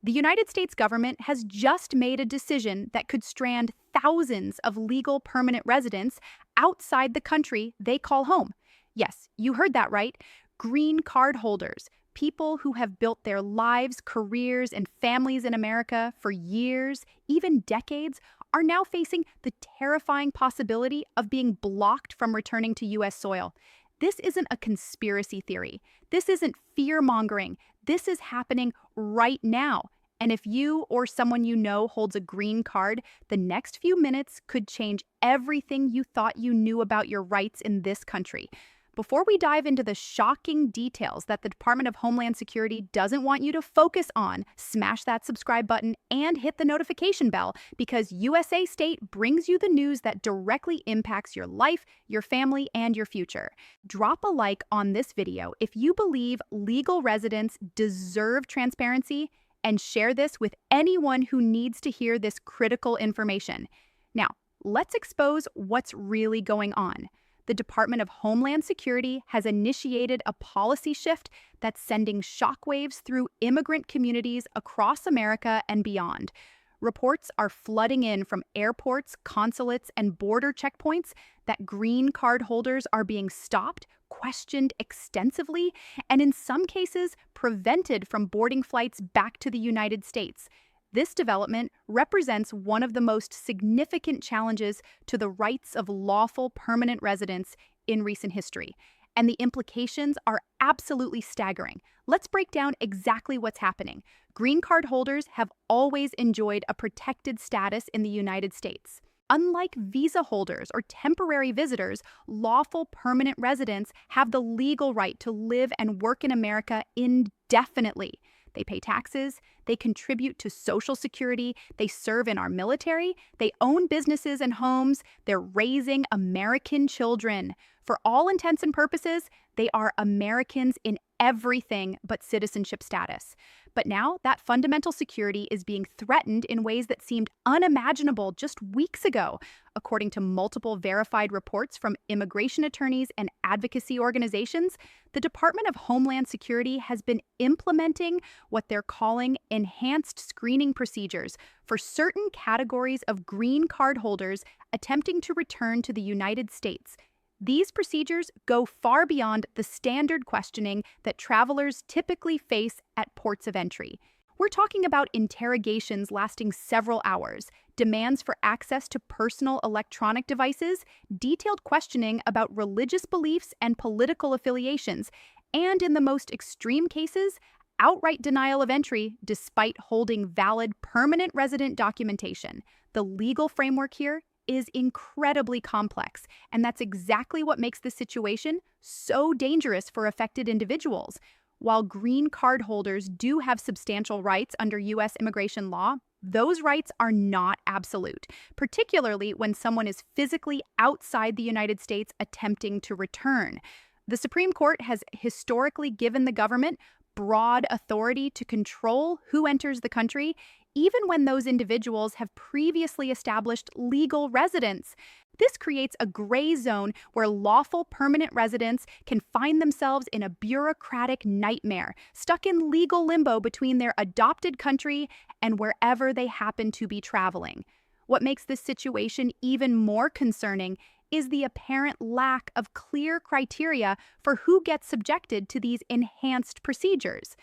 The United States government has just made a decision that could strand thousands of legal permanent residents outside the country they call home. Yes, you heard that right. Green card holders, people who have built their lives, careers, and families in America for years, even decades, are now facing the terrifying possibility of being blocked from returning to U.S. soil. This isn't a conspiracy theory. This isn't fear-mongering. This is happening right now. And if you or someone you know holds a green card, the next few minutes could change everything you thought you knew about your rights in this country. Before we dive into the shocking details that the Department of Homeland Security doesn't want you to focus on, smash that subscribe button and hit the notification bell because USA State brings you the news that directly impacts your life, your family, and your future. Drop a like on this video if you believe legal residents deserve transparency, and share this with anyone who needs to hear this critical information. Now, let's expose what's really going on. The Department of Homeland Security has initiated a policy shift that's sending shockwaves through immigrant communities across America and beyond. Reports are flooding in from airports, consulates, and border checkpoints that green card holders are being stopped, questioned extensively, and in some cases prevented from boarding flights back to the United States. This development represents one of the most significant challenges to the rights of lawful permanent residents in recent history, and the implications are absolutely staggering. Let's break down exactly what's happening. Green card holders have always enjoyed a protected status in the United States. Unlike visa holders or temporary visitors, lawful permanent residents have the legal right to live and work in America indefinitely. They pay taxes, they contribute to Social Security, they serve in our military, they own businesses and homes, they're raising American children. For all intents and purposes, they are Americans in everything but citizenship status. But now that fundamental security is being threatened in ways that seemed unimaginable just weeks ago, according to multiple verified reports from immigration attorneys and advocacy organizations. The Department of Homeland Security has been implementing what they're calling enhanced screening procedures for certain categories of green card holders attempting to return to the United States. These procedures go far beyond the standard questioning that travelers typically face at ports of entry. We're talking about interrogations lasting several hours, demands for access to personal electronic devices, detailed questioning about religious beliefs and political affiliations, and in the most extreme cases, outright denial of entry despite holding valid permanent resident documentation. The legal framework here is incredibly complex, and that's exactly what makes the situation so dangerous for affected individuals. While green card holders do have substantial rights under U.S. immigration law, those rights are not absolute, particularly when someone is physically outside the United States attempting to return. The Supreme Court has historically given the government broad authority to control who enters the country, even when those individuals have previously established legal residence. This creates a gray zone where lawful permanent residents can find themselves in a bureaucratic nightmare, stuck in legal limbo between their adopted country and wherever they happen to be traveling. What makes this situation even more concerning is the apparent lack of clear criteria for who gets subjected to these enhanced procedures.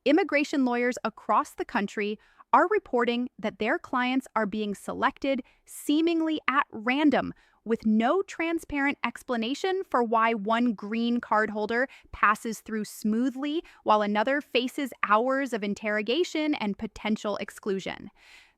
Immigration lawyers across the country are reporting that their clients are being selected seemingly at random, with no transparent explanation for why one green card holder passes through smoothly while another faces hours of interrogation and potential exclusion.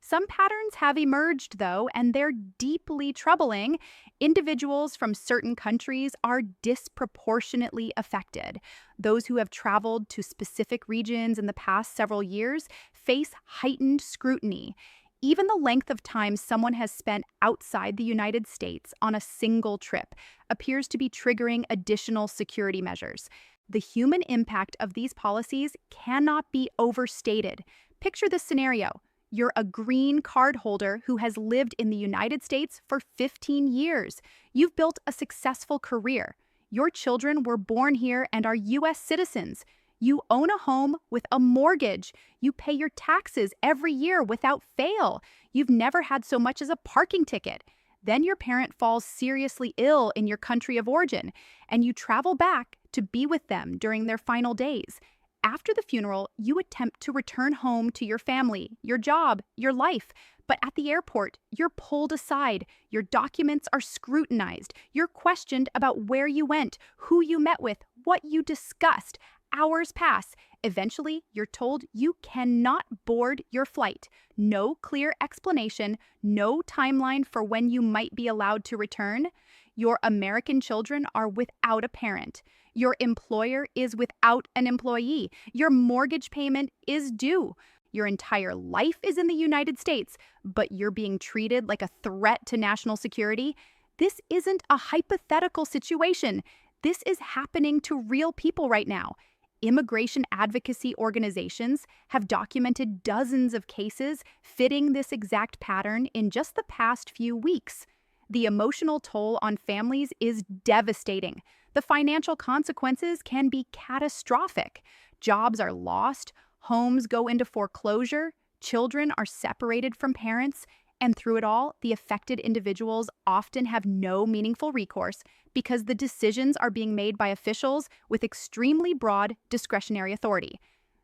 Some patterns have emerged, though, and they're deeply troubling. Individuals from certain countries are disproportionately affected. Those who have traveled to specific regions in the past several years face heightened scrutiny. Even the length of time someone has spent outside the United States on a single trip appears to be triggering additional security measures. The human impact of these policies cannot be overstated. Picture this scenario. You're a green card holder who has lived in the United States for 15 years. You've built a successful career. Your children were born here and are U.S. citizens. You own a home with a mortgage. You pay your taxes every year without fail. You've never had so much as a parking ticket. Then your parent falls seriously ill in your country of origin, and you travel back to be with them during their final days. After the funeral, you attempt to return home to your family, your job, your life. But at the airport, you're pulled aside. Your documents are scrutinized. You're questioned about where you went, who you met with, what you discussed. Hours pass. Eventually, you're told you cannot board your flight. No clear explanation, no timeline for when you might be allowed to return. Your American children are without a parent. Your employer is without an employee. Your mortgage payment is due. Your entire life is in the United States, but you're being treated like a threat to national security. This isn't a hypothetical situation. This is happening to real people right now. Immigration advocacy organizations have documented dozens of cases fitting this exact pattern in just the past few weeks. The emotional toll on families is devastating. The financial consequences can be catastrophic. Jobs are lost, homes go into foreclosure, children are separated from parents, and through it all, the affected individuals often have no meaningful recourse because the decisions are being made by officials with extremely broad discretionary authority.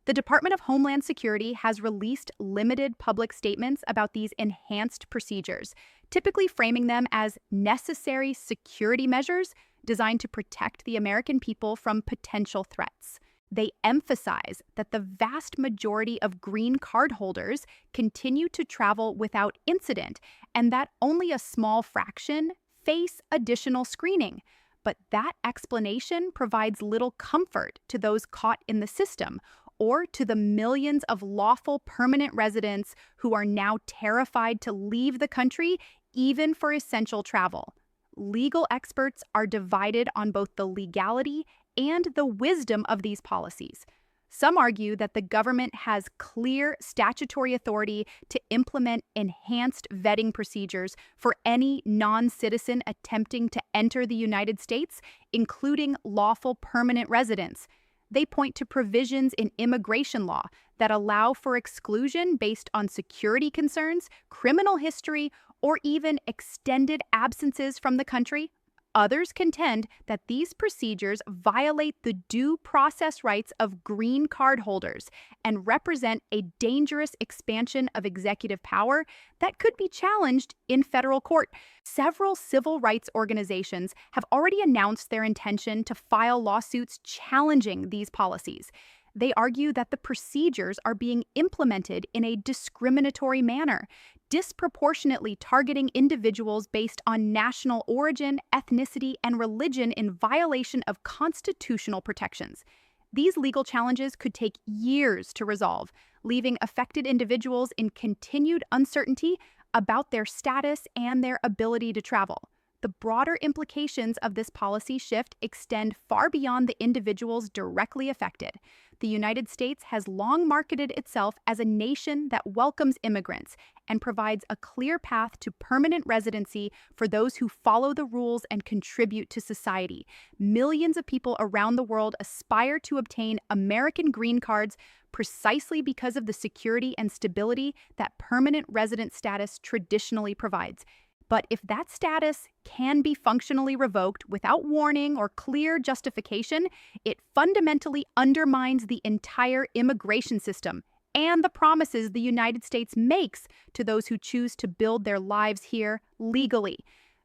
The Department of Homeland Security has released limited public statements about these enhanced procedures, typically framing them as necessary security measures designed to protect the American people from potential threats. They emphasize that the vast majority of green card holders continue to travel without incident and that only a small fraction face additional screening. But that explanation provides little comfort to those caught in the system or to the millions of lawful permanent residents who are now terrified to leave the country, even for essential travel. Legal experts are divided on both the legality and the wisdom of these policies. Some argue that the government has clear statutory authority to implement enhanced vetting procedures for any non-citizen attempting to enter the United States, including lawful permanent residents. They point to provisions in immigration law that allow for exclusion based on security concerns, criminal history, or even extended absences from the country. Others contend that these procedures violate the due process rights of green card holders and represent a dangerous expansion of executive power that could be challenged in federal court. Several civil rights organizations have already announced their intention to file lawsuits challenging these policies. They argue that the procedures are being implemented in a discriminatory manner, disproportionately targeting individuals based on national origin, ethnicity, and religion in violation of constitutional protections. These legal challenges could take years to resolve, leaving affected individuals in continued uncertainty about their status and their ability to travel. The broader implications of this policy shift extend far beyond the individuals directly affected. The United States has long marketed itself as a nation that welcomes immigrants and provides a clear path to permanent residency for those who follow the rules and contribute to society. Millions of people around the world aspire to obtain American green cards precisely because of the security and stability that permanent resident status traditionally provides. But if that status can be functionally revoked without warning or clear justification, it fundamentally undermines the entire immigration system and the promises the United States makes to those who choose to build their lives here legally.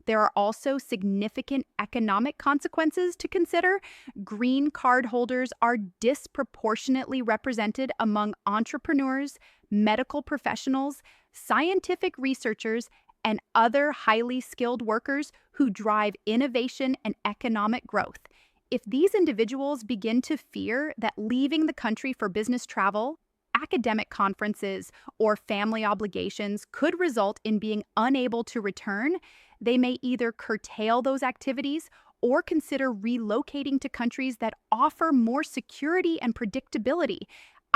There are also significant economic consequences to consider. Green card holders are disproportionately represented among entrepreneurs, medical professionals, scientific researchers, and other highly skilled workers who drive innovation and economic growth. If these individuals begin to fear that leaving the country for business travel, academic conferences, or family obligations could result in being unable to return, they may either curtail those activities or consider relocating to countries that offer more security and predictability.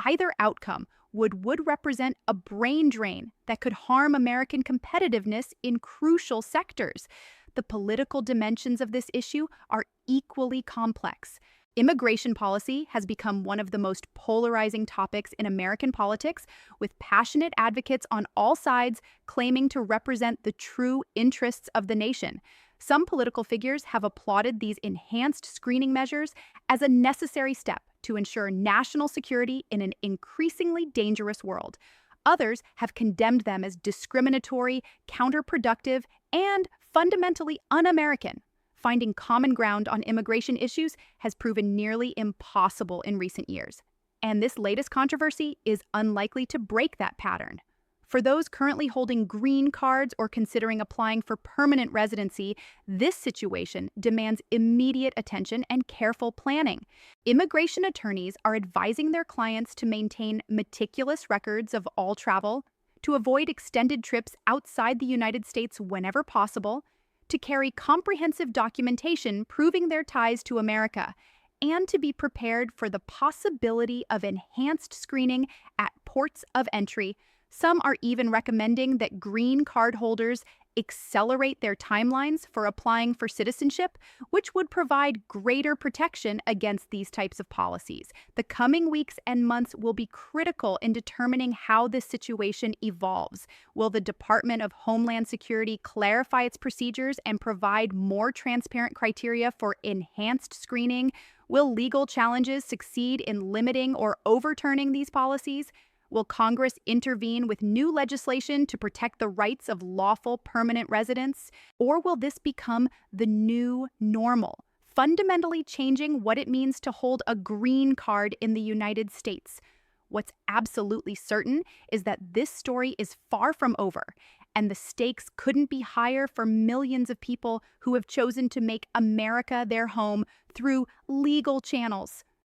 Either outcome would represent a brain drain that could harm American competitiveness in crucial sectors. The political dimensions of this issue are equally complex. Immigration policy has become one of the most polarizing topics in American politics, with passionate advocates on all sides claiming to represent the true interests of the nation. Some political figures have applauded these enhanced screening measures as a necessary step to ensure national security in an increasingly dangerous world. Others have condemned them as discriminatory, counterproductive, and fundamentally un-American. Finding common ground on immigration issues has proven nearly impossible in recent years, and this latest controversy is unlikely to break that pattern. For those currently holding green cards or considering applying for permanent residency, this situation demands immediate attention and careful planning. Immigration attorneys are advising their clients to maintain meticulous records of all travel, to avoid extended trips outside the United States whenever possible, to carry comprehensive documentation proving their ties to America, and to be prepared for the possibility of enhanced screening at ports of entry. Some are even recommending that green card holders accelerate their timelines for applying for citizenship, which would provide greater protection against these types of policies. The coming weeks and months will be critical in determining how this situation evolves. Will the Department of Homeland Security clarify its procedures and provide more transparent criteria for enhanced screening? Will legal challenges succeed in limiting or overturning these policies? Will Congress intervene with new legislation to protect the rights of lawful permanent residents? Or will this become the new normal, fundamentally changing what it means to hold a green card in the United States? What's absolutely certain is that this story is far from over, and the stakes couldn't be higher for millions of people who have chosen to make America their home through legal channels.